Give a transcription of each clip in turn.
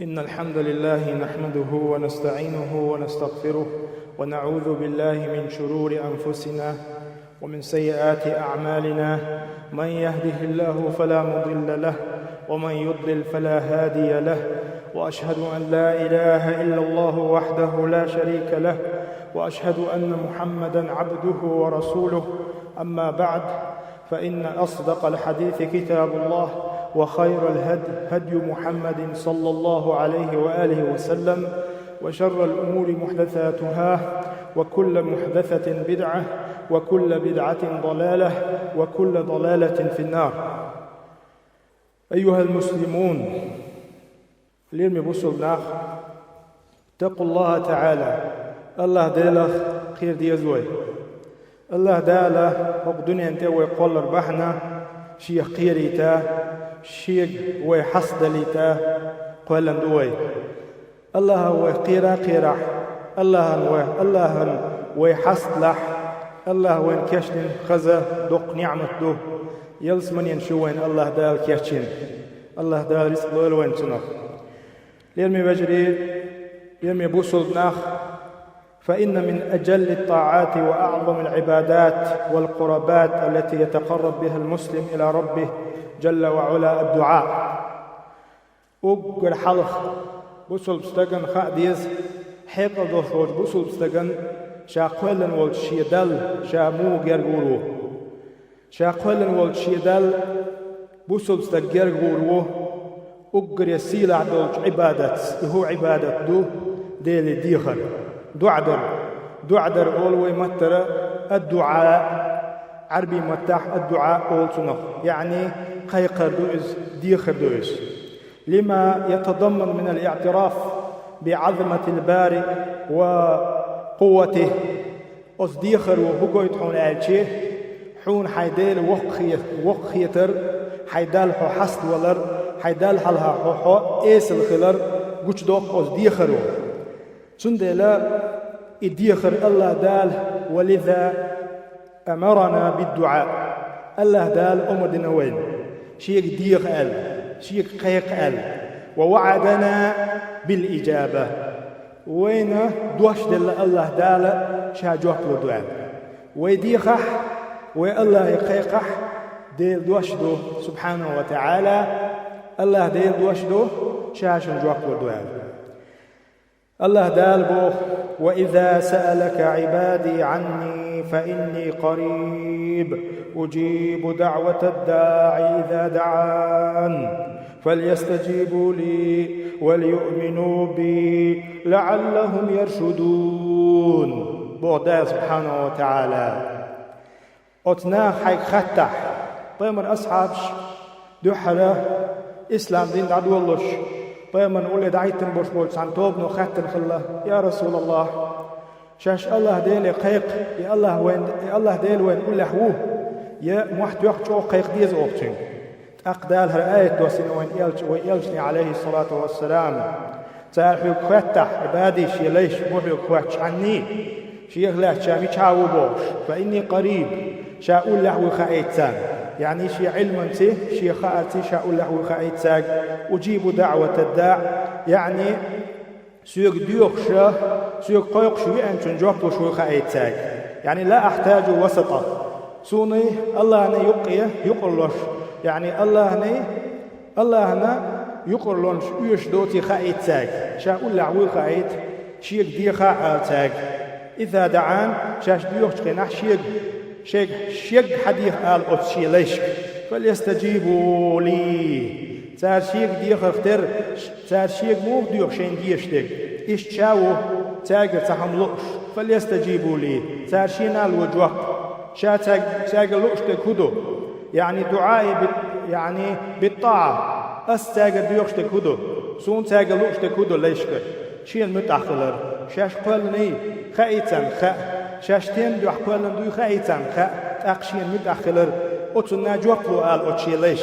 إن الحمد لله نحمده ونستعينه ونستغفره ونعوذ بالله من شرور أنفسنا ومن سيئات أعمالنا. من يهده الله فلا مضل له ومن يضلل فلا هادي له، وأشهد أن لا إله إلا الله وحده لا شريك له، وأشهد أن محمدًا عبده ورسوله. أما بعد، فإن أصدق الحديث كتاب الله، وخير الهدي هدي محمد صلى الله عليه وآله وسلم، وشر الأمور محدثاتها، وكل محدثة بدعة، وكل بدعة ضلالة، وكل ضلالة في النار. أيها المسلمون، اليوم بوصلنا اتقوا الله تعالى. الله داله خير ديزوي، الله داله حق دنيا انت ويقول ربحنا شيخ قيريتا شيخ ويحصدليتا قولن دوي. الله ويقيرا قيرا، الله ويحصدلح، الله وين كشن خزا دق نعمة دو يلس من ينشوين الله دال كشن، الله دال رزق دول وين تنخ ليرمي بجري يرمي بوصل ناخ. فإن من أجل الطاعات وأعظم العبادات والقربات التي يتقرب بها المسلم إلى ربه جل وعلا الدعاء. وقر حلخ بوصل بستغن خاديز حيق دوثوج بوصل بستغن شاقولن والشيدل شامو غيرغورو شاقولن والشيدل بوصل بستغير غورو. وقر يسيل عدوج عبادت هو عبادت دو ديلي ديخر دعدر أولوي متر الدعاء عربي متاح الدعاء أولتنخ، يعني قيقر دوئز ديخر دوئز، لما يتضمن من الاعتراف بعظمة الباري وقوته. أصديخر وهقويت حون آلشي حون حيدال وقخيتر حيدال حو حست ولر حيدال حلها حو إيس الخلر قوش دوق أصديخر سندلا إديخر الله دال، ولذا أمرنا بالدعاء. الله دال أمدنا وين شيك ديخ أل شيك قيق أل، ووعدنا بالإجابة. وين دوش دل الله دال شاجوك لدعاء ويديخح والله يقيقح ديل دوش دو سبحانه وتعالى. الله ديل دوش دو شاشن جوك لدعاء. الله دال بوخ وإذا سألك عبادي عني فإني قريب أجيب دعوة الداعي إذا دعان فليستجيبوا لي وليؤمنوا بي لعلهم يرشدون. بوخ سبحانه وتعالى أتنا حيك خطح طيمر أصحابش دحرة إسلام دين عدو اللش طيما نقول دعيتن برشبولس عن توبنا وخاتن خلا يا رسول الله شاش الله ديل قيق يا الله وين يا الله ديل وين قول له يا محت وقت شو قيق ديز أوبتين أقدال هالآية وسين وين يلجني عليه الصلاة والسلام تعرفوا كفتح عبادي شي ليش محيو كفتش عني شي يغلى شامي تشاو بوش فإني قريب شاقول له خايتان، يعني شي علم سي شي خاطي شاقول له خايتان أجيب دعوة الداع، يعني سيق ديوخشة سيق قيقش وين جواب شو خايتان، يعني لا أحتاج وسطة سوني الله أنا يقلش يعني الله أنا يقلش يش دوتي خايتان شاقول له خايت شيق دي خايتان إذا دعان شاش ديوخش قناح شيخ حديث قال أتشي ليش فليستجيبوا لي. تار شيخ ديخ اختر تار شيخ مو ديوخ شين ديشتك إيش تشاو تاجر تحملوش فليستجيبوا لي. تار شينا الوجوه شا تاجر لوشتك هدو، يعني دعائي يعني بالطاعة أستاجر ديوخشتك هدو سون تاجر لوشتك هدو ليشك شين متأخر شاش قلني خايتن شاشتين دو أحوالن دو خايتان أقشين متأخر أتنا جوقلو آل أتشي ليش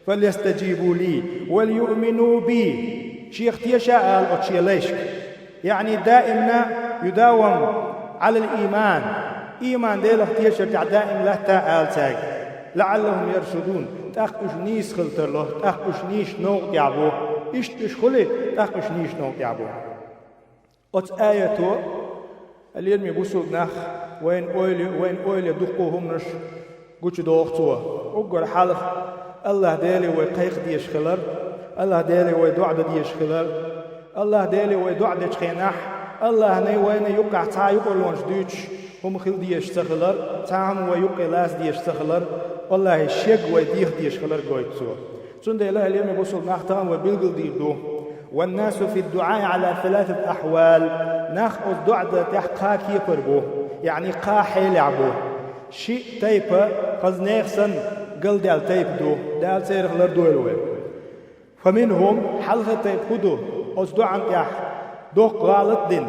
فليستجيبوا لي وليؤمنوا بي شيخ تيشا آل أتشي ليش، يعني دائما يداوم على الإيمان إيمان ديله تيشا دائم له آل تاج لعلهم يرشدون تأخش نيس خلتر له تأخش نيش نوغ يعبو إش خلي تاقش نيش نوك يعبو أت آياتو اللي يرمي بوسوق نخ وين أولي دقوهم نش قوش دوغتوا أقول حالك الله دالي ويقيق ديش خلر الله دالي ويدعد ديش خلر الله دالي ويدعد خيناح الله ني وين يقع تا يقول لونش دوتش هم خل ديش تخلر تام ويقع لاس ديش تخلر والله الشيق ويديخ ديش خلر قويتوا سند الله اليوم يبوسوا نختم وبيلقل ديدو والناس في الدعاء على 3 أحوال ناخذ دعاء تحقا كيبربو يعني قاحي لعبو شيء تيبا قزنيخسن قل دال تيب دو دال سيرخ لردويلوي فمنهم حلقة تيب خدو أصدعان تح دوق غالط دين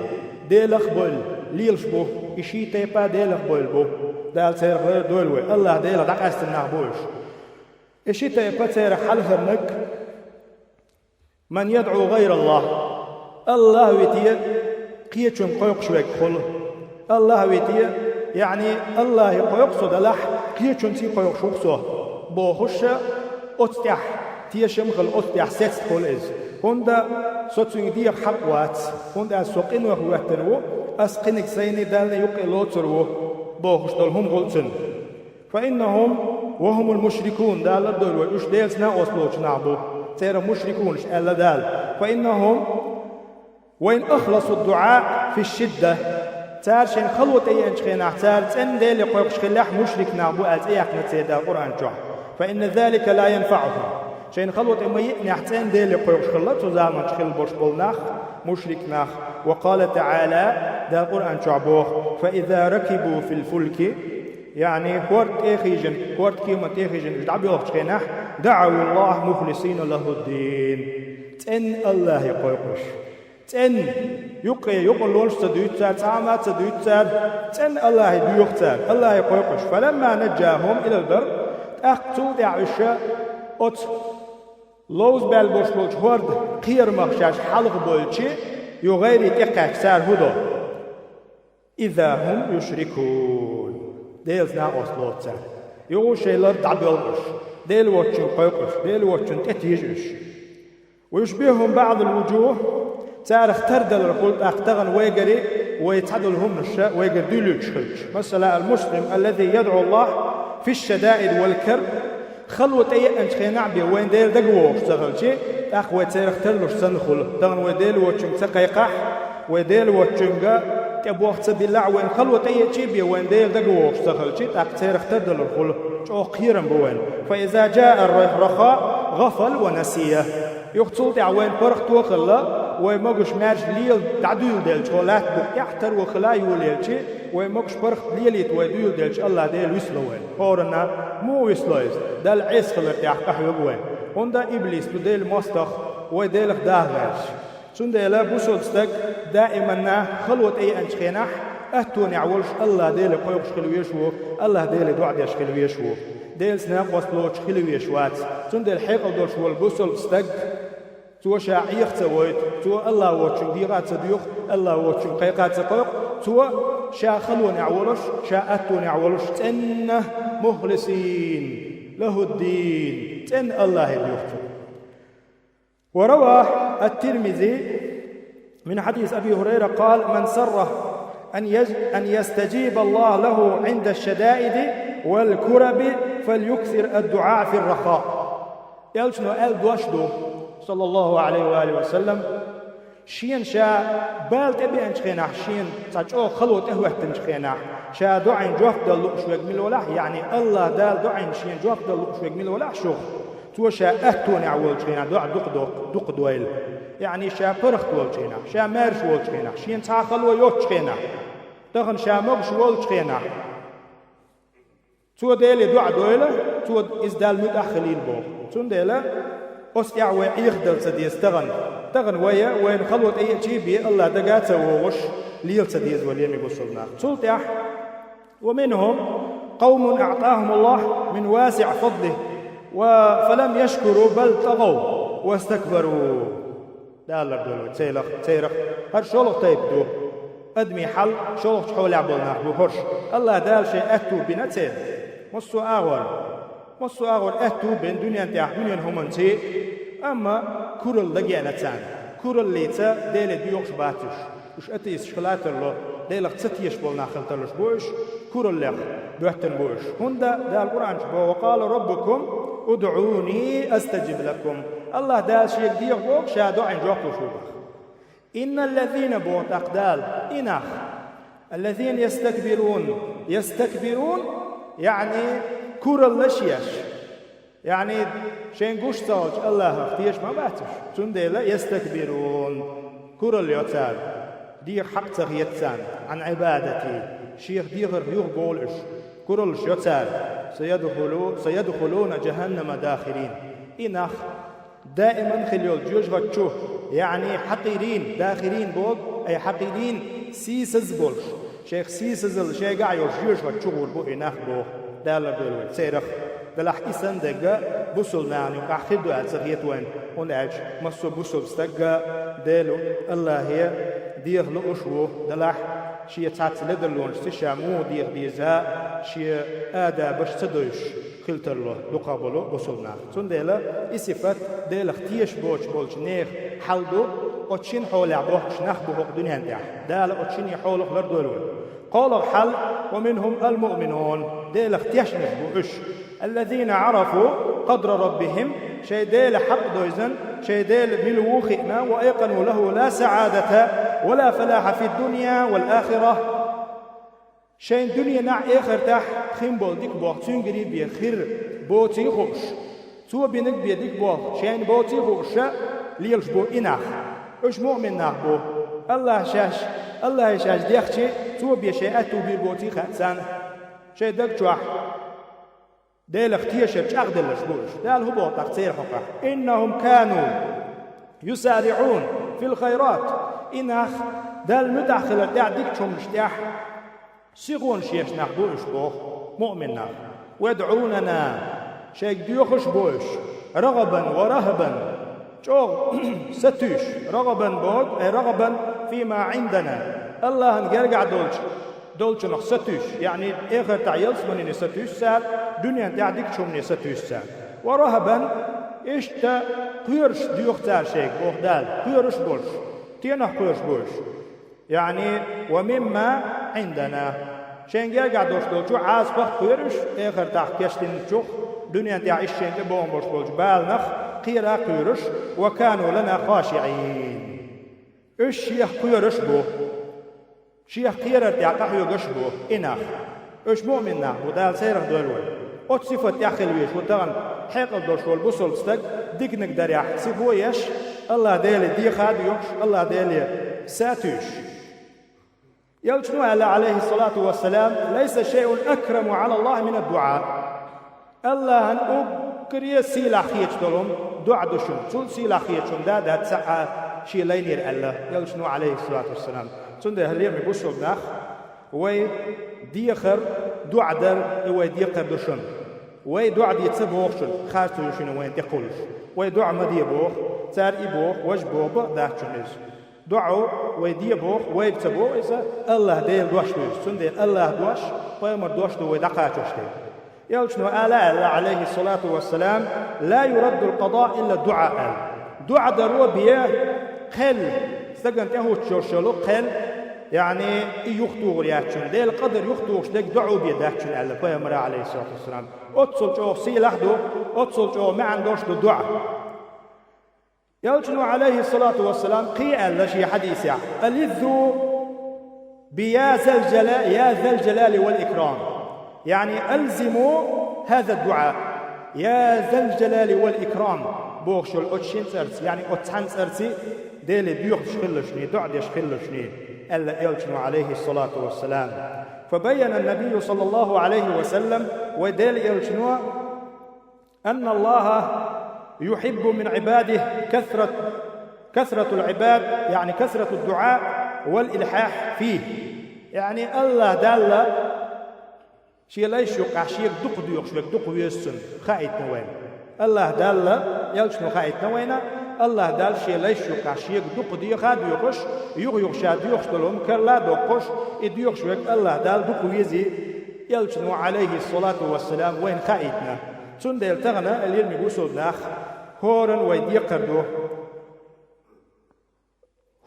ديلخ بول ليلش بو إشي تيبا ديلخ بول بو دال سيرخ لردويلوي الله ديلخ داق أستناه بوش إشي تيبا سيرخ حلقة نك من يدعو غير الله الله ويتيه قيتشم قيق شويك خل الله ويتيه يعني الله قيق صدلح قيتشم سي قيق شوكسو بوخش أتتح تيشم خل أتتح ست خل إز هندا سوتسون دير حقوات هندا سوقين وخواتنو أسقنك سيني دالنا يقي لوترو بوخش دلهم غلطن فإنهم وهم المشركون دال الدول ويش ديلسنا أصلوش نعبو تيرا مشركون ألا دال فإنهم وين أخلصوا الدعاء في الشدة تار شين خلوة أي أنشخينا تار تن ديل يقويقش خلاح مشرك نعبو ألت أياك نتسيدا القرآن جوح فإن ذلك لا ينفعهم شين خلوة أي ميئنا تن ديل يقويقش خلا تزامن شخل برش بولناخ مشرك ناخ وقال تعالى دا القرآن جوح فإذا ركبوا في الفلك يعني كورت إخيجن كورت كيما إخيجن جدعب يوخشينح دعوا الله مخلصين له الدين تن الله يقويقش تن يقول لونش تدويتار تعامات تدويتار تن الله يدويتار الله يقويقش فلما نجاهم إلى البر أقتل دعوشة أت لوز بالبوش بولش هورد قير مخشاش حلق بولشي يغير تقاك سار هدو إذا هم يشركون ديلز نا أصلوت سار يغو شيلر دعبيلش ديل واتشن قيقش ديل واتشن تتيجش ويشبههم بعض الوجوه تارخ تردل القلت أختغن ويقري ويتعدلهم الشاء ويقردلوا يشخلش مثلا المسلم الذي يدعو الله في الشدائد والكرب خلوة أي أنش خينعبي وين ديل دقوه اشتغل شيء أخوة تارخ ترلوش سنخل تغن ويديل واتشن تقيقح ويديل واتشن تبوخ تبلع وين خلوة أي شيء وين ديل دقوه اشتغل شيء تارخ تردل القل شو خيرا بوين فإذا جاء الرخاء غفل ونسيه يقتل دعوين برخ توخلا ويمقش مارش ليل تعديل ديل شولات يحتر وخلا يوليل شيء ويمقش برخ ليليت ويديل ديل الله ديل ويسلوين قورنا مو ويسلويز دال عيس خلر يحقح يقوين هندا إبليس بديل مستخ ويديل داغرش سن ديلا بوسولستك دائما خلوة أي أنشخينح أهتوني عولش الله ديل قيوش خلويشو الله ديل دعد يشخلويشو ديل سناق وصلوش خلويشوات سن ديل حيق ودوش والبوسولستك تو شاعيخ تسويت تو الله واتشن ديغات تديوخ الله واتشن قيقات تقيق تو شا خلوني عولش شا أتوني عولش تن مخلصين له الدين تن الله يديوخ وروى الترمذي من حديث أبي هريرة قال من سره أن يستجيب الله له عند الشدائد والكرب فليكثر الدعاء في الرخاء يلشنو دوشدو صلى الله عليه وآله وسلم شين شا بالت أبي أنشخيناح شين تاجو خلوت أهوه تنشخيناح شا دعين جوف دل لؤشوك من الولاح يعني الله دال دعين شين جوف دل لؤشوك من الولاح شوخ تو شا أهتوني عول شخيناح دع دق دويل يعني شا برخ دول شخيناح شا مارش وول شخيناح شين تا خلوة يوت شخيناح تغن شا مغش وول شخيناح تو ديلي دع دويلة تو إزدال متأخلين بو تون ديلة أستيع ويخدل سديس تغن وين خلوة أي شيء بي الله دقاته ووش ليل سديس واليم يبصلنا تلتح ومنهم قوم أعطاهم الله من واسع فضله فلم يشكروا بل طغوا واستكبروا دال دول تيرخ هر شلوخ تيبدو أدمي حل شلوخ حول عبلنا بهرش الله دال شيء أتو بنتين مصو آغر أتو بين دنيا تاع دنيا هم انتي أما kurul da gelatan. Kurul leysa dele diyox batish. Ush ateis shkalaterlo dele tsatish bol nakhiltalosh bosh kurul lek bötten bosh. Hunda dal Qur'an bo qala rabbukum ud'uni astajib lakum. Allah dal shay diyox bok shadu an joqtu shubah. Innal ladhina bot aqdal inakh الذين يستكبرون يعني كورل لشيش يعني شين قوش صوج الله اختيش ما باتش تنديلا يستكبرون كورل يوتال دير حق تغيتسان عن عبادتي شيخ ديغر يغبولش كورل يوتال سيدخلون جهنم داخرين إنخ دائما خليول جوج غتشوه يعني حقيرين داخرين بول أي حقيرين سيسز بولش شيخ سيسز شيخ قاعد جوج غتشوه بو إنخ بو دالا بلوه سيرخ دلح إسان دقا بوصل نعني وقاخد دوال سغيت وين ونعج مصو بوصل ستقا دالو الله هي ديغ لأشوه دلح شيء تعتل لدلون استشامو ديغ ديزا شيء آدا باش تدوش خلتر له لقابلو بوصلنا تندلا إسفت دل اختيش بولش نيخ حلدو أتشين حول عبوش نخبو حق دنيا ندح دال أتشين يحول خلر دولون قال الحل ومنهم المؤمنون دل اختيش نخبوش الذين عرفوا قدر ربهم شيء ديل حق دويزن شيء ديل بلوخئنا وأيقنوا له لا سعادة ولا فلاح في الدنيا والآخرة شين دنيا نع آخر تح خيم بول ديك بوخ تنجري بيخير بوتي خوش تو بينك بيديك بوخ شين بوتي خوش ليلش بو إناخ إيش مؤمن ناخ بو الله يشاش ديختي تو بيشيئتو بيربوتي خاتسان شي دك جوح ديل اختيش بشاق دلش بوش دال هو تقصير حقه إنهم كانوا يسارعون في الخيرات إناخ دال متأخلة ديك شمشتاح سيغون شيش نخبوش بوخ مؤمننا وادعوننا شيك ديوخش بوش رغبا ورهبا شوغ ستوش رغبا بوغ اي رغبا فيما عندنا الله نرجع دولش نخ ستوش يعني اخر تعيلس مني ستوش سال دنيا تعديك شمني ستوش سال ورهبا اشتا قيرش ديوخ تار شيك بوخ دال قيرش بوش تينخ قيرش بوش يعني ومما عندنا شين قاعد دوش شو عاز بخ قيرش اخر تحكيشتين شوخ دنيا تعيش شين تبون بوش بوش بالنخ قيرا قيرش وكانوا لنا خاشعين ايش شيخ قيرش بو شيخ قيرا تعقح يقش بو انخ ايش مؤمننا ودال سيرخ دولوي اتصفت تاخل ويش وتغن حيقل دوش والبصل استق ديك نقدر يحسب ويش الله ديلي دي خاد يوش الله ديلي ساتوش يلجنو عليه الصلاة والسلام ليس شيء أكرم على الله من الدعاء الله أن أكري سيلا خيتشتلهم دعاء دشم سل سيلا خيتشم دا تسعى شي لينير الله يلجنو عليه الصلاة والسلام سنده هليم يبصوا بناخ وي ديخر دعاء در وي ديخر دشم وي دعاء يتسبوخ شن خارتو يشن وين تقولش وي دعاء مديبوخ تار إبوخ وجبوخ بغداد شنز دعو ويدي بوخ ويبتبو إذا الله ديل دوش بيش سندي الله دوش فيمر دوش دو ويدقاتوش دي يلجنو الله عليه الصلاة والسلام لا يرد القضاء إلا الدعاء دعاء دروا بيه قل استقن تهو تشورشلو قل يعني يخطو غرياتشن ديل قدر يخطوش ديك دعو بيداتشن الله فيمر عليه الصلاة والسلام اتصل جو سيلح دو اتصل جو معن دوش دو دعاء يلجنو عليه الصلاة والسلام قيل لشي حديث ألذوا بيا ذا الجلال والإكرام يعني ألزموا هذا الدعاء يا ذا الجلال والإكرام بوغشو الأتشين سرسي يعني أتحن سرسي ديلي بيوخ شخلشني دعد يشخلشني ألا يلجنو عليه الصلاة والسلام فبين النبي صلى الله عليه وسلم وديل يلجنو أن الله يحب من عباده كثرة العباد يعني كثرة الدعاء والإلحاح فيه يعني الله دال شيء ليش يقع شيء دق ديوخ شوي دق ويسن خايت نوين الله دال يلشنو خايت نوينا الله دال شيء ليش يقع شيء دق ديوخ ديوخش يغ شاد ديوخ تلهم كلا دقش ديوخ شوي الله دال دق ويزي يلشنو عليه الصلاة والسلام وين خايتنا سندل تغنى اللي يقول ناخ هورن ويدي قردو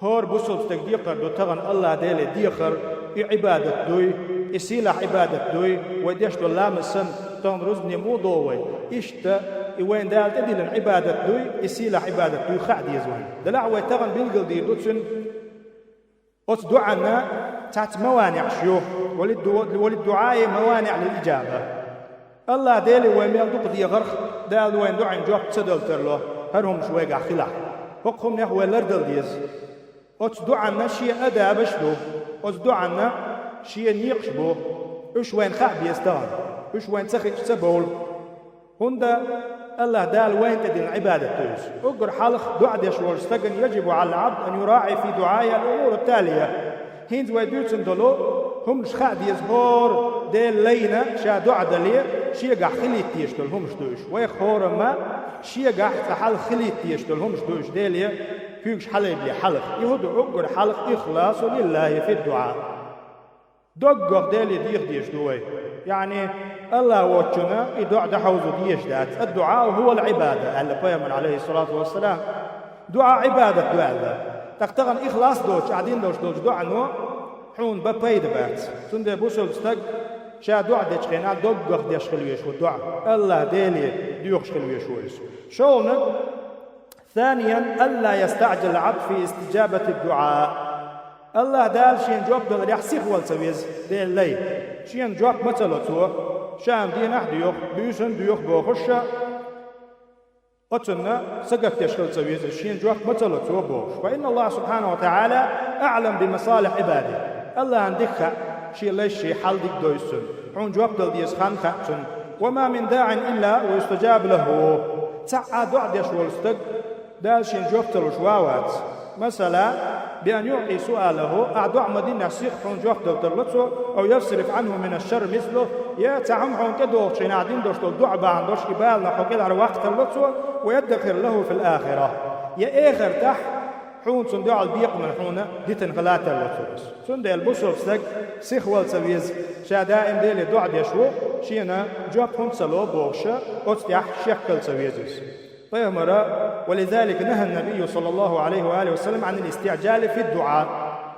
هور بوصلتك ديقر دو تغن الله ديلي ديقر عبادة دوي إسيلة عبادة دوي وديش دو لامسن تغن رزني مو دوي إشتا وين دال تدلن عبادة دوي إسيلة عبادة دوي خعد يزوين دلعوة تغن بيلقل دير دوتسن دعانا تحت موانع شيوخ وللدعاء موانع للإجابة الله ديلي وين يلدق دي غرخ دال وين دعين جواب تسدل ترلو هرهم شويقع خلاح حقهم نحو الأردل ديز دعانا شيء أدابش دو دعانا شيء نيقش بو إيش وين خعب يستغن إيش وين تسخي تسبول هندا الله دال وين تدين عبادة تويس أقر حلق دعاء يشور استغن يجب على العبد أن يراعي في دعائه الأمور التالية هينز ويدوتن دولو هم شخاد يزهور ديل لينا شا دعاء دليل شيء قاع خليت تيشتل هم شدوش ويخور ما شيء قاع تحل خليت تيشتل هم شدوش ديل كيوش حليب لي حلق يهدو أقر حلق إخلاص لله في الدعاء دقق ديل ديش دوي يعني الله وجهنا يدعى دحوز ديش دات الدعاء هو العبادة اللي بيمن عليه الصلاة والسلام دعاء عبادة دعاء تقتغن إخلاص دوش قاعدين دوش دعاء نوع حون ببيد بات تندي بوصل استق شا دعاء ديش خينا دقق ديش خلويش والدعاء الله ديلي ديوخش خلويش ويس شولنا ثانيا ألا يستعجل العبد في استجابة الدعاء الله دال شين جواب دل يحسيخ والسويز ديل لي شين جواب مثلا تو شام دين أحديوخ بيوشن ديوخ بوخشة أتنا سقط يشغل سويز شين جواب مثلا تو بوخش فإن الله سبحانه وتعالى أعلم بمصالح عباده الله عندك شي ليش شي حال ديك دويسن حون جواب دل ديس خان خاتن وما من داع إلا ويستجاب له تعا دعا ديش والستق دال شين جواب تلوش واوات مثلا بأن يعطي سؤاله أعدع مدينة سيخ حون جواب دلتو أو يصرف عنه من الشر مثله يا تعم حون كدو شين عدين دوش دعا بان دوش إبالنا حوكيل على وقت دلتو ويدخر له في الآخرة يا آخر تح حون صندوع البيق من حونه ديتن غلات اللتو صندوع البصر سك سيخ والسويز شا دائم ديلي دعا ديشو شينا جواب حون سلو بوشة أتيح شكل سويزيس طيب ولذلك نهى النبي صلى الله عليه وآله وسلم عن الاستعجال في الدعاء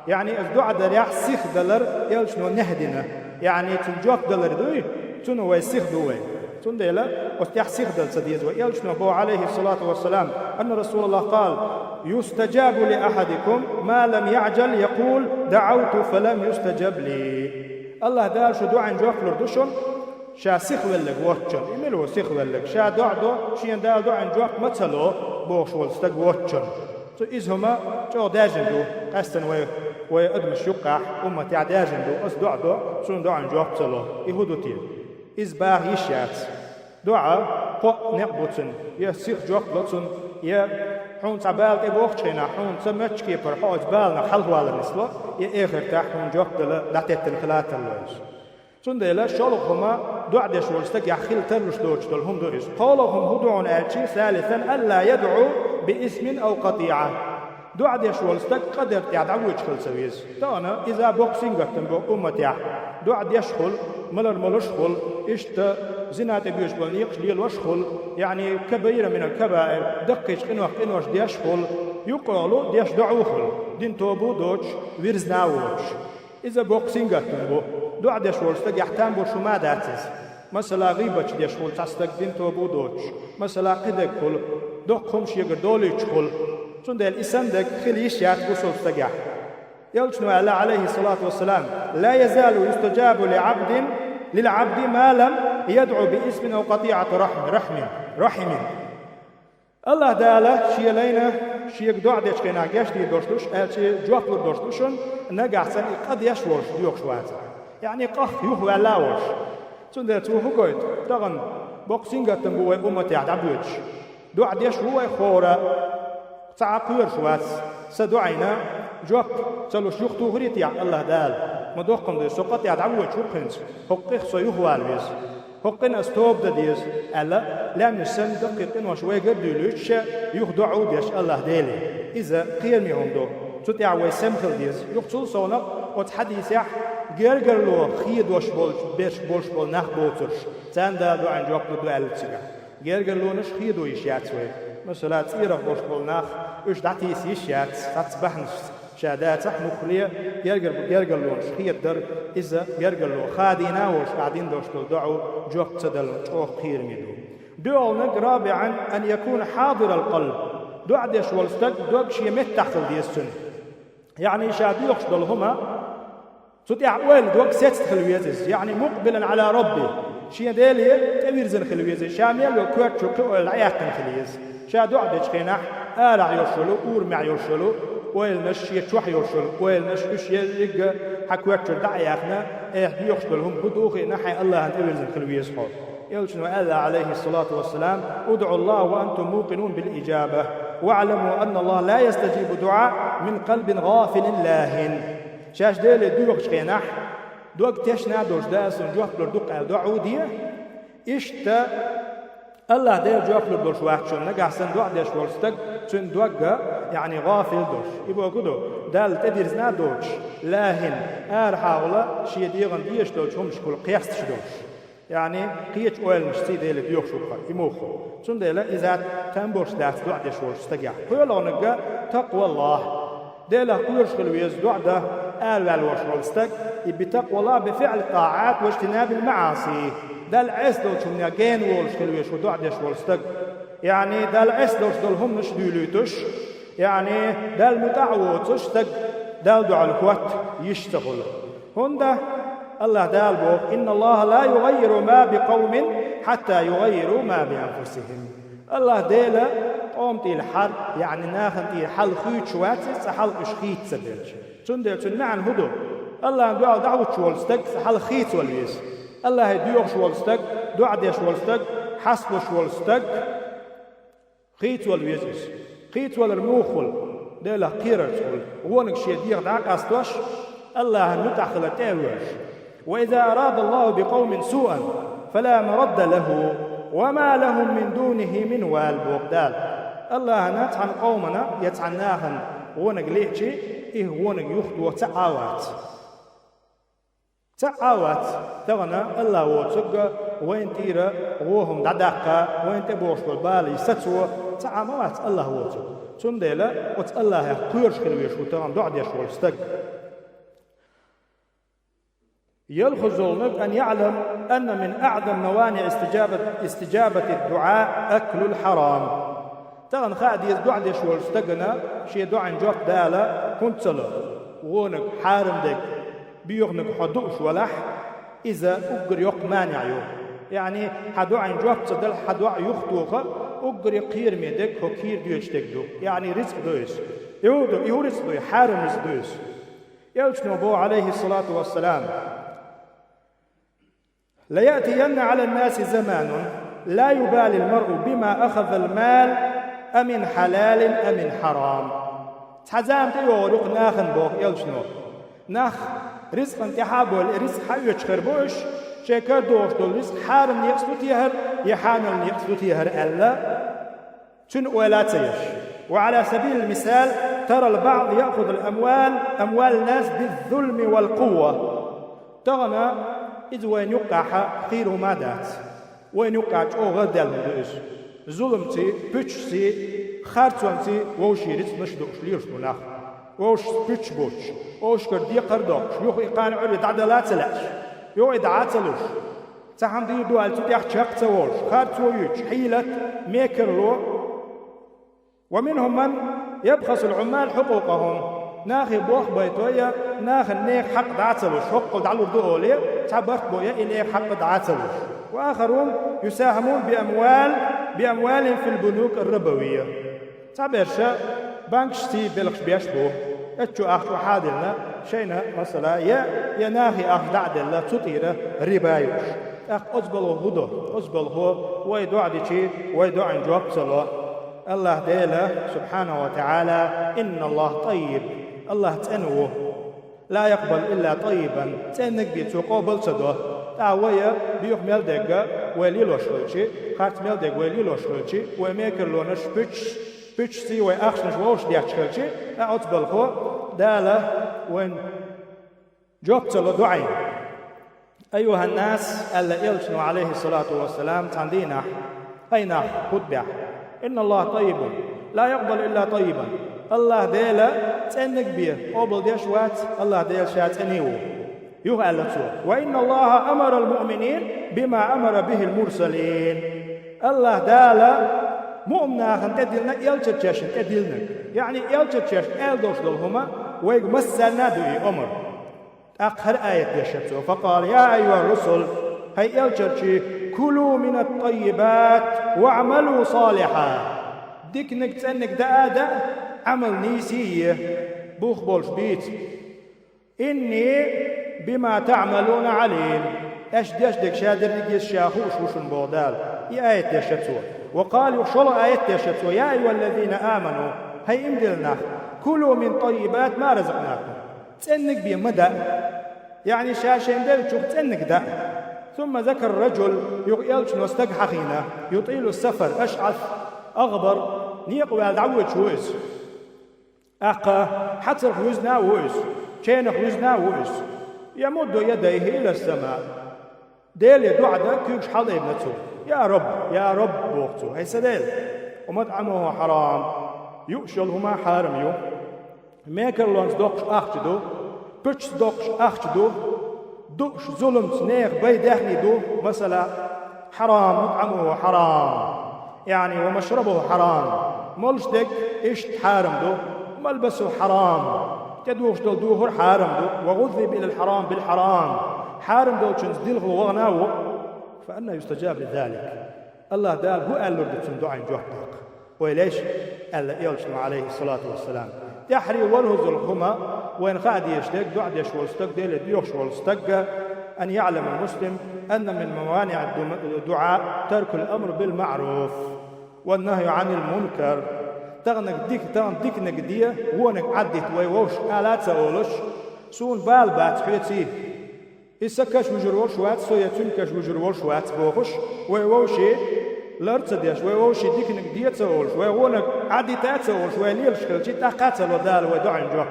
يعني الدعاء دليح سيخ دلر يلشنو نهدنا يعني تنجوك دلر دوي تنو ويسيخ دوي تنديلا واستيح سيخ دل سديز ويلشنو بو عليه الصلاة والسلام أن رسول الله قال يستجاب لأحدكم ما لم يعجل يقول دعوت فلم يستجب لي الله دار شو دعاء نجوك لردوشن شا سيخ ولك واتشن يملو سيخ ولك شا دعدو شين دعدو عن جواب مثلو بوش والستق واتشن تو إزهما جو داجندو قستن ويقدم الشقح أمتي داجندو أس دعدو شون دعا عن جواب مثلو يهودو تير إز باغ يشيات دعا قو نقبوتن يا سيخ جواب لطن يا حون تعبال تبوخشينا حون سمتش كيبر حوج بالنا حلو على النسلو يا آخر تاح حون جواب دل لاتيت الخلات اللوز تنديلا شالوهما دعاء شولستك يحيل ترلش دوشتل هم دويس قالهم هدعون آتشي ثالثا ألا يدعو باسم أو قطيعة دعاء شولستك قدر يدعو يشخل سويس تانا إذا بوكسينغتن بو أمتيح دعاء يشخل ملشخل إشتا زنات بيشبل يقشليل وشخل يعني كبيرة من الكبائر دقيش قنوش ديشخل يقالوا ديش دعوخل دين توبو دوش ويرزناوش إذا بوكسينغتن بو دعاء دشولستك يحتام بو شما داتز مثلا غيبتش دشول تستك دين توبو دوش مثلا قدك كل دقهم شيغر دوليش كل تند الإسندك خليشيات بوصولستك يلشنو عليه الصلاة والسلام لا يزال يستجاب للعبد ما لم يدعو باسم أو قطيعة رحم الله داله شي لينا شي دعاء دشكنا جاشتي دوشتوش شي جواب دوشتوشن نجاحسن قد يشورش ديوكشوات يعني قخ يهوى لاوش تندر توه قويت تغن بوكسينغتن بوي أمتي عدبوش دعا ديش هو خورا تعقير شوات سدعينا جواب تلوش يختو غريتي الله دال مدوقم دي سقطي عدبوش وقنت حقيق سيهوى الويز حقين استوب ديز ألا لم يسن دقيقين وشوي قردو لوش يخدعو ديش الله دالي إذا قيرميهم دو تتع ويسمخل ديز يقتل صونق وتحديث يح جرجرلو خيد وش بولش بول نخ بوترش تان دا دو عن جواب دو ألتسجا جرجرلو نش خيدو يشياتوي مثلا تصيرك وشبلناخ إيش دعتي سيشات تصبحنش شادات مخلية يرجل لون شخير در إذا يرجل لون خادينا وش قاعدين دوشتل دعو جوق تدل جوق خير ميدو دعونك رابعا أن يكون حاضر القلب دعدش والستك دوكش يمت تحت دي السنة يعني شادي يخشدل هما تطيع أول دوك ست خلويزز يعني مقبلا على ربي شيء دالي تبير زن خلويزز شامل وكوات شوكو العيات خلويز شادو عدش خيناح آلع يرشلو أورمع يرشلو ويلنش يتوح يرشلو ويلنش إيش يلقى حكوات شردعياخنا يخشدلهم هدوخي نحي الله أن تبير زن خلويز خور يلشنو ألا عليه الصلاة والسلام ادعوا الله وأنتم موقنون بالإجابة واعلموا أن الله لا يستجيب دعاء من قلب غافل لاهٍ شاش ديل دوغ شخيناح دوغ تشنا دوغ داس ونجوح بلردوق الدعو دي إشتا الله ديل جوح بلردوش واحد شون نقع سن دوغ ديش ورستق شون دوغ يعني غافل دوش يبقى كدو دال تديرزنا دوش لاهن حاولا شي ديغن ديش دوش همش كل قياس دوش يعني قيش اويل مش سي ديل ديوخ شوكر يموخو شون ديل إذا تنبوش داس دوغ ديش ورستق قيولا نقع تقوى الله ديلا قيرش خلويز دوعده آل والوشرولستك بتقوى الله بفعل الطاعات واجتناب المعاصي دال عسدو شمنا جين وولش خلويش ودوعدش ولستك يعني دال عسدو شدلهم نش ديلوتش يعني دال متعوتش تك دال دعا الكوات يشتغل هنده الله دال بوق إن الله لا يغير ما بقوم حتى يغيروا ما بأنفسهم الله ديلا قوم تيل حل يعني ناخن تيل حل خيط شواتس حل اشخيط سبيلش تندل تنعن هدو الله دعا دعوة شوالستك حل خيط والويس الله يديوغ شوالستك دعا دي شوالستك حسب شوالستك خيط والويس خيط والرموخل ديلا قيرر شوال وونك شيديغ دعاك أستوش الله نتعخل تاوش وإذا أراد الله بقوم سوءا فلا مرد له وما لهم من دونه من وال بوغدال الله نتعن قومنا يتعناهن ونق ليتشي إيه ونق يخدو تعاوات تغنى الله وتسقى وين تيرا وهم دعداقا وين تبوش بالبالي ستسوى تعامات الله وتسقى تنديلا وت الله يقيرش خلويش وتغن دعديش والستق يلخذ أن يعلم أن من أعظم موانع استجابة الدعاء أكل الحرام تغن خاد يدعى ديش والستقنا شي دعا نجوك دالا كنت صلى وونك حارم ديك بيغنك حدوش ولح إذا أقر يق مانع يوم يعني حدوع نجوك صدل حدوع يخطوخ أقر يقير ميدك هو كير ديوش تكدو يعني رزق دويس يهو رزق دوي حارم رزق دويس يلشنو بو عليه الصلاة والسلام ليأتين على الناس زمان لا يبالي المرء بما أخذ المال أمن حلال أمن حرام تحزام تيورق ناخن بوخ يلشنو ناخ رزق انتحابه الرزق حيوش خربوش شكر دوش دول رزق حارم يقصدو تيهر يحانل يقصدو تيهر ألا تن ولا تيش وعلى سبيل المثال ترى البعض يأخذ أموال الناس بالظلم والقوة تغنى إذ وين يقع خيره ما دات وين يقع أو غدا المدرس ظلمتي بتشتي خارتونتي ووشي ريت نشدوش ليرش مناخ ووش بتش بوش ووش كردي قردوش يوخ إقان عري تعدلات لاش يو إدعاتلوش تحم دي دوال تتيح تشاق تولش خارتويش حيلة ميكرلو ومنهم من يبخس العمال حقوقهم ناخي بوخ بيتويا ناخ النيخ حق دعاتلوش حق دعلو الدولي تعبرت بويا إليه حق دعاتلوش وآخرون يساهمون بأموال في البنوك الربوية تعبرشا بانكشتي بلغش بيشبه اتشو أخشو حادلنا شينا مثلا يا ناخي أخ دعدل تطير ربايوش أخ أزبلو هدو أزبلو ويدعدي ويدعن جواب صلو الله ديلا سبحانه وتعالى إن الله طيب الله تنوه لا يقبل إلا طيبا تنك بيتوقوبل صدوه تعوية بيوخ ميلدق ويلي لوشلوشي خارت ميلدق ويلي لوشلوشي وميكر لونش بيتش سي ويأخشنش ووش دياتشلوشي أعطبل هو دالا وين جوبتلو دعين أيها الناس ألا إلشنو عليه الصلاة والسلام تندينا أين خطبع إن الله طيب لا يقبل إلا طيبا. الله ديلا تأنك بيه قبل ديش وات الله ديل شات أنيو يغال وإن الله أمر المؤمنين بما أمر به المرسلين. الله دالا مؤمنا خن كدلنا يلتشش كدلنا يعني يلتشش ألدوش لهما ويمسنا دوي أمر آخر آية ديشتو فقال يا أيها الرسل هي يلتشي كلوا من الطيبات واعملوا صالحا. ديك نكتنك دا عمل نيسية بوخ بولش بيت إني بما تعملون عليم. ديك شادر ديك شاخوش وشن بودال يا آية ديشتو. وقال يشل آية ديشتو يا أيها الذين آمنوا هي امدلنا كلوا من طيبات ما رزقناكم. تنك بمدى يعني شاشين دل شوف تنك دا. ثم ذكر رجل يلش واستقحخينا يطيل السفر أشعث أغبر نيقوى دعوة شويس أقا حتى وزنا ويس شينخ وزنا ويس يمد يديه إلى السماء ديل دعدا كيوش حالي ابنته يا رب بوقته هي سديل ومطعمه حرام يؤشلهما حارم يو ميكرلونز دوكش أخجدو بيتش دوكش أخجدو دوش ظلم نيخ بيدهني دو مثلا حرام مطعمه حرام يعني ومشربه حرام ملشدك إيش حارم دو ملبسه حرام كدوش دو دوهر حارم دو وغذب إلى الحرام بالحرام حارم دو تشنز دلغ وغناو فأنا يستجاب لذلك. الله دال هو قال له دعين جوحدك وليش قال يلشم عليه الصلاة والسلام يحري والهز الخما وين قاعد يشتك دعد يشولستك ديل ديوش ولستك أن يعلم المسلم أن من موانع الدعاء ترك الأمر بالمعروف والنهي عن المنكر. تغنك ديك نقدية وونك عدت ويوش آلات سأولش سون بالبات حيتي إسكاش وجروش وات سويتونكاش وجروش وات بوخش ويوشي لرتديش ويوشي ديك نقدية سأولش ويونك عدتات سأولش ويليلش كالشي تاقات الودال ويدعين جوح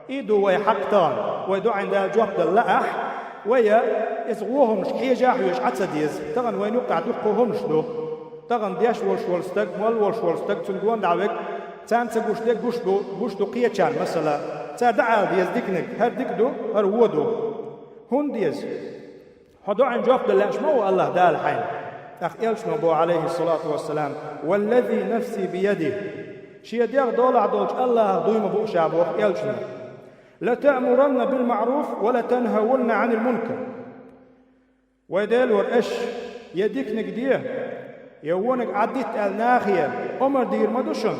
إيدو ويحقتان ويدعين دال جوح دلأح ويا يسغوهم شحية جاحوش عتسديز تغن وين يقع دقوهم شدو تغن دياش والشولستك مال والشولستك تنقوان دعوك تان تقوش ديك بوش دو قيتشان مثلا تا دعال ديز ديكنك هر ديك دو هر ودو هون ديز هدو عن جواب دلاش مو الله دال حين أخ يلشنو بو عليه الصلاة والسلام والذي نفسي بيده شي ديغ دولع دوج الله دويم بو شابوخ يلشنو لتأمرن بالمعروف ولا تنهون عن المنكر ويدال ورأش يديك نقديه يوونك عديت الناخية أمر دير مدوشن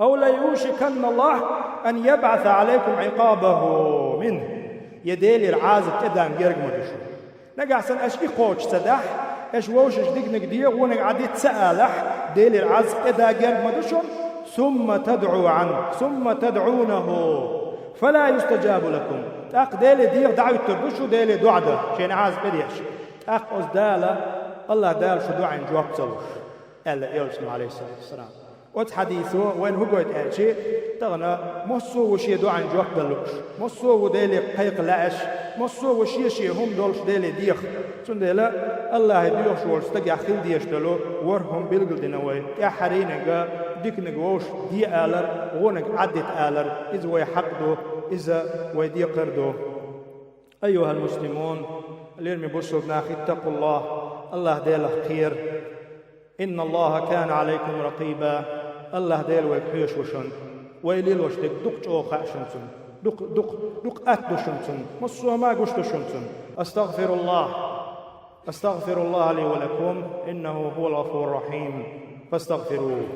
أو لا يوشكن الله أن يبعث عليكم عقابه منه يدال العازب كدام يرق مدوشن نقع سن أشكي قوش سدح أش ووشش ديك نقديه وونك عديت سألح ديل العازب كدا يرق مدوشن ثم تدعونه فلا يستجاب لكم. أق ديل دير دعوة تربشو ديل دعدة شين عاز بديش أق أزدالة الله دال شو دعين جواب تلوش ألا يرسم عليه الصلاة والسلام وتحديثه وين هو قلت أشي تغنى مصو وشي دعين جواب دلوش مصو وديل قيق لعش مصو وشي هم دولش ديل ديخ سن ديل الله يديوش ورستقع خيل ديش دلو ورهم بلقل دينوي يا حرينك ديك نقوش دي آلر ونق عدت آلر إذا ويحقدو إذا ويدي قردو. أيها المسلمون اليرمي بوسوقنا اتقوا الله ديل خير إن الله كان عليكم رقيبا. الله ديل ويكحيش وشن ويليل وشتك دق جوخا شنتن دق أتدو شنتن مصوا ما قشتو شنتن. أستغفر الله لي ولكم إنه هو الغفور الرحيم فاستغفروه.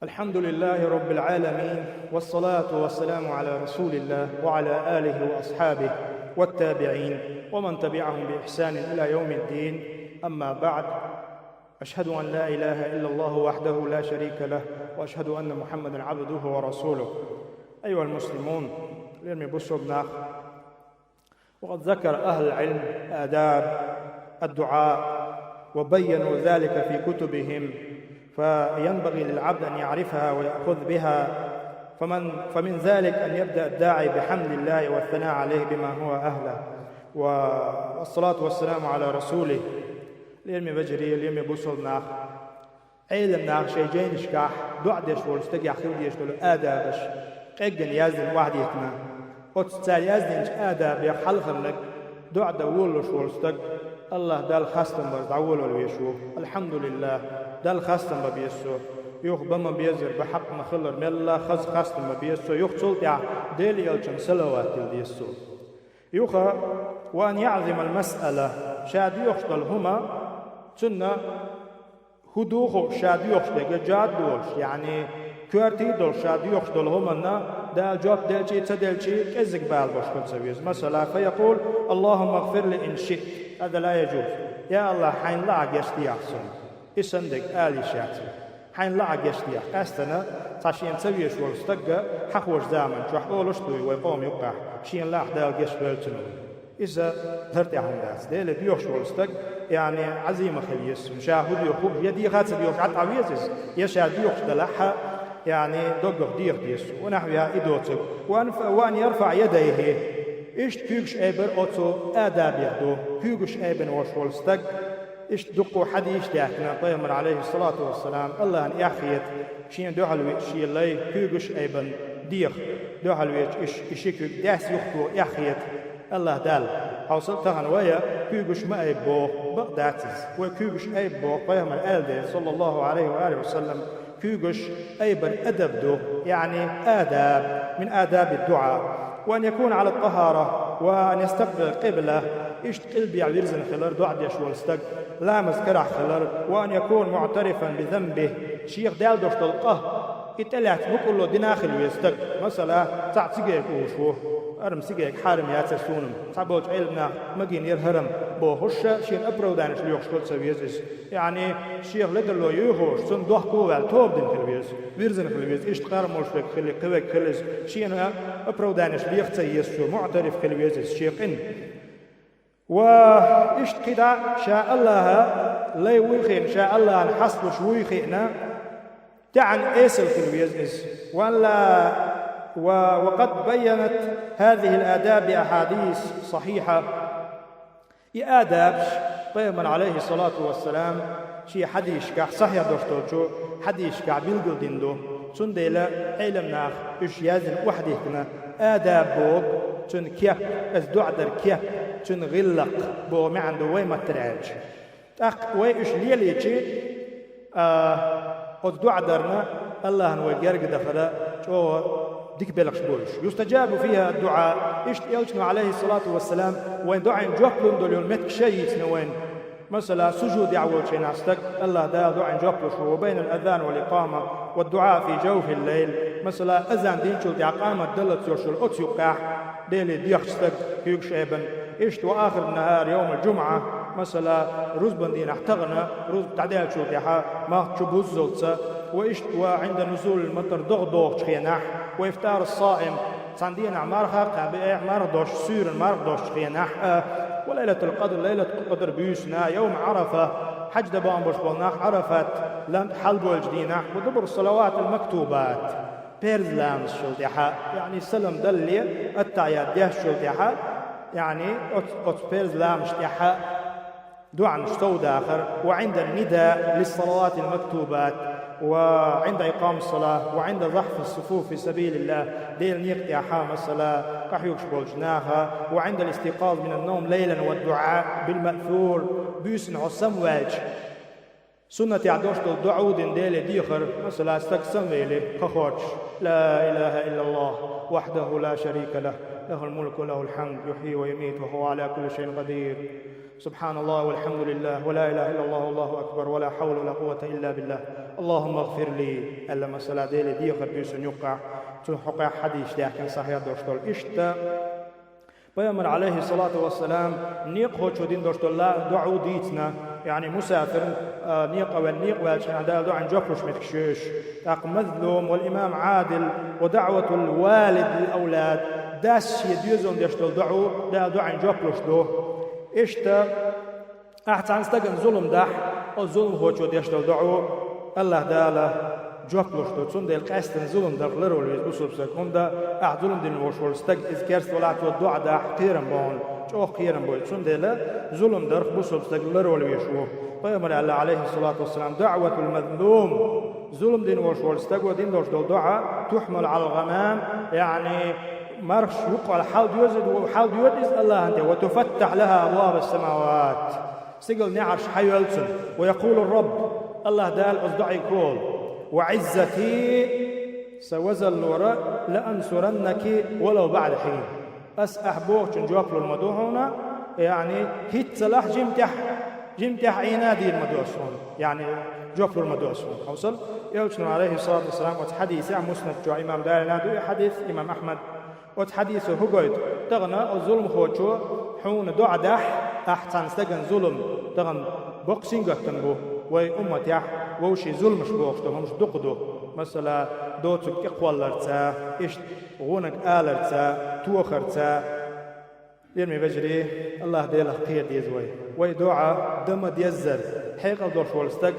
الحمد لله رب العالمين والصلاة والسلام على رسول الله وعلى آله وأصحابه والتابعين ومن تبعهم بإحسان إلى يوم الدين. أما بعد أشهد أن لا إله إلا الله وحده لا شريك له وأشهد أن محمدًا عبده ورسوله. أيها المسلمون لرمي بسوبنا وقد ذكر أهل العلم آداب الدعاء وبينوا ذلك في كتبهم فينبغي للعبد أن يعرفها ويأخذ بها. فمن ذلك أن يبدأ الداعي بحمد الله والثناء عليه بما هو أهله والصلاة والسلام على رسوله ليرمي بجري ليرمي بوصل ناخ علم ناخ شي جينش كاح دعدش ولستق يحخيو ديش دولو آدابش قيقن يازدن واحد يتنا وتستال يازدنش آداب يحلخن لك دعد ولوش ولستق الله دال خاستن برد عول والويشو الحمد لله دال خاستن ببيسو يوخ بما بيزر بحق مخلر ملا خز خاستن ببيسو يوخ تلتع ديل يلچن سلوات الديسو يوخ وأن يعظم المسألة شاد يخشل هما تنا هدوخ شاد يخشل جاد دولش يعني كورتي دول شاد يخشل هما دا جواب دلشي تدلشي كزك بالبوش سويز مثلا فيقول اللهم اغفر لي إن شئت هذا لا يجوز يا الله حين لا يشتي أحسن إسندك آلي شاتي حين لا يشتي أستنا تاشين سويش والستقى حقوش زامن شو حقولش توي ويقوم يقع شين لا أحدا الجيش بلتنو إذا ترتاح الناس ديل بيوش والستق يعني عزيمة خليس مشاهد يخوب يدي خاتس بيوش عط عويزز يشاهد بيوش دلحة يعني دقق دير ديس ونحوها إدوتك وأن يرفع يديه إشت كيوش أبر أوتو آداب يهدو كيوش أبن وش والستق إشت دقو حديش تاكنا طيمر عليه الصلاة والسلام الله أن يحيت شين دوحلويت شي اللي كيوش أبن دير دوحلويت إشيكوك داس يخطو يحيت الله دال حوصل تغن ويا كيوش ما أيبو بغداتز وكيوش أيبو طيمر آلده صلى الله عليه وآله وسلم كيوش أيبن أدب دو يعني آداب من آداب الدعاء وأن يكون على الطهارة وأن يستقبل القبلة إشت قلبي على الرزن خلال دعاء يشوال استق لا مذكرة خلال وأن يكون معترفا بذنبه شيخ دال دوش تلقاه إتلعت بكله دناخل ويستق مثلا تعتقيك وشوه أرم سيجيك حارم ياتسونم تعبوت علمنا مجين يرهرم بوهش شين أبرو دانش ليوخ شكل سويزس يعني شيخ لدلو يوهوش سن دوح كوال توب دين خلويز ويرزن خلويز إشت قارموش فيك خلي قوك خلز شين أبرو دانش ليخ تسيسو معترف خلويزس شيخ إن وإشت كده شاء الله لا يويخين شاء الله أن حصلش ويخينا تعن إيس الخلويزس ولا وقد بيّنت هذه الآداب بأحاديث صحيحة آداب طيب عليه الصلاة والسلام شي حديث كح صحيح دوشتوشو حديث كح بيلقل ديندو سنديلا علم ناخ إش يازن وحده كنا آداب بوغ تن كيب از دعدر كيب تن غلق بو ما عنده وي ما ترعاج أخ وي إش ليليتي قد دعدرنا الله نوي جرق دخلا شو ديك بلغش بولش يستجاب فيها الدعاء إشت يلشنو عليه الصلاة والسلام وين دعاء جوبلون دول يوم متك شيء نوين مثلا سجود يعود شيء ناستك الله دا دعاء جوبلش وبين الأذان والإقامة والدعاء في جوف الليل مثلا أذان دين شو إقامة دلت يوشل أتيقاح ديلي ديخستك كيوكش ابن إشت وآخر النهار يوم الجمعة مثلا رزبن دين احتغنا رزب تعديل شو تيحا ما تشبوز زلتسا وعند نزول المطر ضغ تخيناح وإفطار الصائم صندين أعمارها قابئة أعمار دوش سور المار دوش تخيناح وليلة القدر ليلة القدر بيوسنا يوم عرفة حج دبان بوش بولناح عرفت لم حلبو الجديناح ودبر الصلوات المكتوبات بيرز لامس شلتيحا يعني سلم دلي التعياد ديه شلتيحا يعني أت بيرز لامس تيحا دعا نشتو داخر وعند النداء للصلوات المكتوبات وعند إقام الصلاة وعند ضحف الصفوف في سبيل الله ديل نيق إحام الصلاة قحيوكش بولجناها وعند الاستيقاظ من النوم ليلا والدعاء بالمأثور بيسن عصم واج سنة عدوش الدعوة ديل ديخر مثلا استقسم ليلي خخوش لا إله إلا الله وحده لا شريك له له الملك وله الحمد يحيي ويميت وهو على كل شيء قدير سبحان الله والحمد لله ولا إله إلا الله والله أكبر ولا حول ولا قوة إلا بالله اللهم اغفر لي ألا مسألة ديلي ديخر بيسن يقع تنحقع حديث لكن صحيح دوشتول إشتا بيامر عليه الصلاة والسلام نيق هوشو دين دوشتول لا دعو ديتنا يعني مسافر نيق والنيق والشن عدال دعو عن جوكوش متكشوش تاق مظلوم والإمام عادل ودعوة الوالد للأولاد داس يديوزون ديشتول دعو عن جوكوش دو إشتا أحسن استقن ظلم دح أو ظلم هوشو ديشتول دعو الله داله جوكلوش توتسون ديل قاستن ظلم دغلرو ليس بوسوب سكوندا ظلم دين وشول استق إذ كرست ولا تودع دا حقيرا بون çok yerim boyutsun dele zulüm der bu sözler oluyuşu. Peygamber Allah aleyhi salatu vesselam da'vetul mazlum zulüm din وش والاستقوى دين دوش دول دعاء تحمل على الغمام يعني مرش يقال حال يزد وحال يدز الله أنت وتفتح لها أبواب السماوات سجل نعرش حيولسن ويقول الرب الله دال أصدعي يقول وعزتي سوزل وراء لأنصرنك ولو بعد حين أس أحبوك جواب المدوح هنا يعني هيت صلاح جمتح عنادي المدوسون يعني جواب المدوسون حوصل يوشن عليه الصلاة والسلام وتحديث عن مسند جو إمام دار نادو حديث إمام أحمد وتحديثه هو قيد تغنى الظلم خوتشو حون دعدح أحسن سجن ظلم تغن بوكسينغ تنبو وي أمة يح ووشي ظلم شبوخشتو همش دقدو مثلا دوتك إقوالرتا إيش غونك آلرتا توخرتا يرمي بجري الله ديله قير ديزوي وي دعاء دم ديزر حقيقة دور شوالستك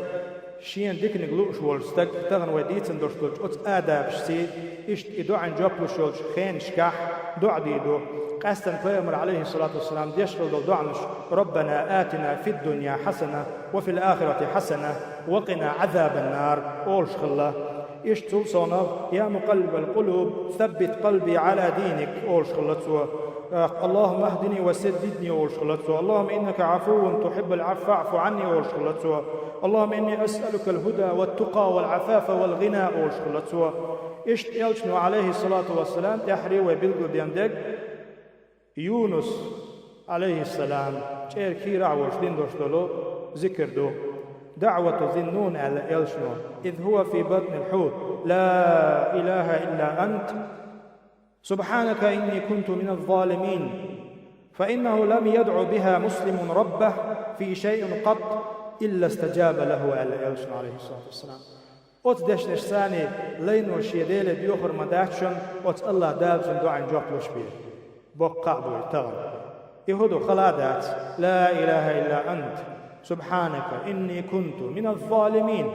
شين ديك نقلو شوالستك تغن ويديتن دور شوالش أت آداب شتي إيش إدعاء جابلو شوالش خين شكاح دعا ديدو قاستن فيامر عليه الصلاة والسلام ديشغل دعنش ربنا آتنا في الدنيا حسنة وفي الآخرة حسنة وقنا عذاب النار أولش خلا إيش توصنا يا مقلب القلوب ثبت قلبي على دينك أولش خلتوا اللهم اهدني وسددني أولش خلتوا اللهم إنك عفو تحب العفو فاعف عني أولش خلتوا اللهم إني أسألك الهدى والتقى والعفاف والغنى أولش خلتوا إيش يلشنو عليه الصلاة والسلام تحري ويبلغ ديندك يونس عليه السلام شير كيرا وشدين دوشتلو ذكر دو دعوة ذنون على يلشنو إذ هو في بطن الحوت لا إله إلا أنت سبحانك إني كنت من الظالمين فإنه لم يدع بها مسلم ربه في شيء قط إلا استجاب له على يلشنو عليه الصلاة والسلام أتدش نشساني لين وشيديل بيوخر مداكشن أت الله دابسن دعا جوكلوش بيه بقع بوي تغن يهدو خلادات لا إله إلا أنت سبحانك إني كنت من الظالمين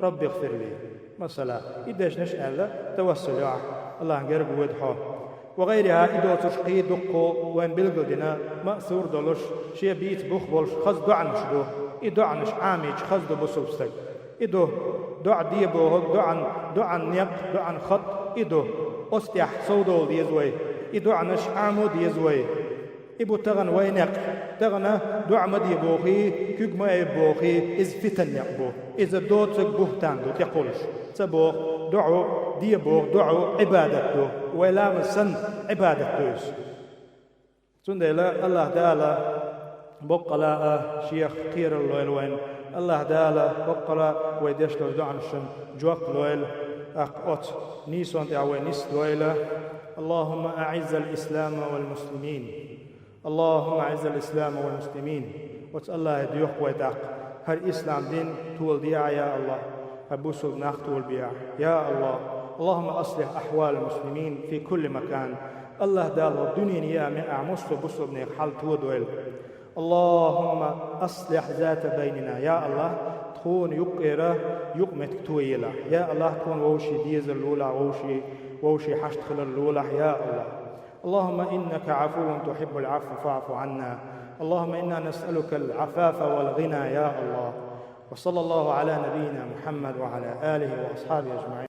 رب اغفر لي مثلا إداش نشأل توسل الله نقرب ودحو وغيرها إدو تشقي دقو وين بلقدنا مأثور دولش شي بيت بخبولش خز دعنش دو إدو عنش عاميش خز دو بسوبستك إدو دع ديبو دعن نيق دعن خط إدو أستيح صودول ديزوي إدو عنش عامو ديزوي إبو تغن وينق تغن دع مدي بوخي كيق ما يبوخي إز فتن يقبو إذا دوتك بوهتان دو تقولش تبوخ دعو ديبوخ دعو عبادته ولا مسن عبادته سندلا الله تعالى بقلا شيخ قير اللوين الله تعالى بقلا ويدش لو دعنشن جوق لويل أقوت نيسون تعوي نيس لويله اللهم أعز الإسلام والمسلمين اللهم أعز الإسلام والمسلمين وتالله يديوخ ويداق هر إسلام دين تول ديع يا الله هبوسل ناخ تول بيع يا الله اللهم أصلح أحوال المسلمين في كل مكان الله دال الدنيا يا من أعمص بوسل بنيخ حال تودويل اللهم أصلح ذات بيننا يا الله تكون يقرأ يقمت تويلا يا الله تكون ووشي ديز الأولى ووشي حشت خلال الأولى يا الله اللهم إنك عفو تحب العفو فاعف عنا اللهم إنا نسألك العفاف والغنى يا الله وصلى الله على نبينا محمد وعلى آله وأصحابه أجمعين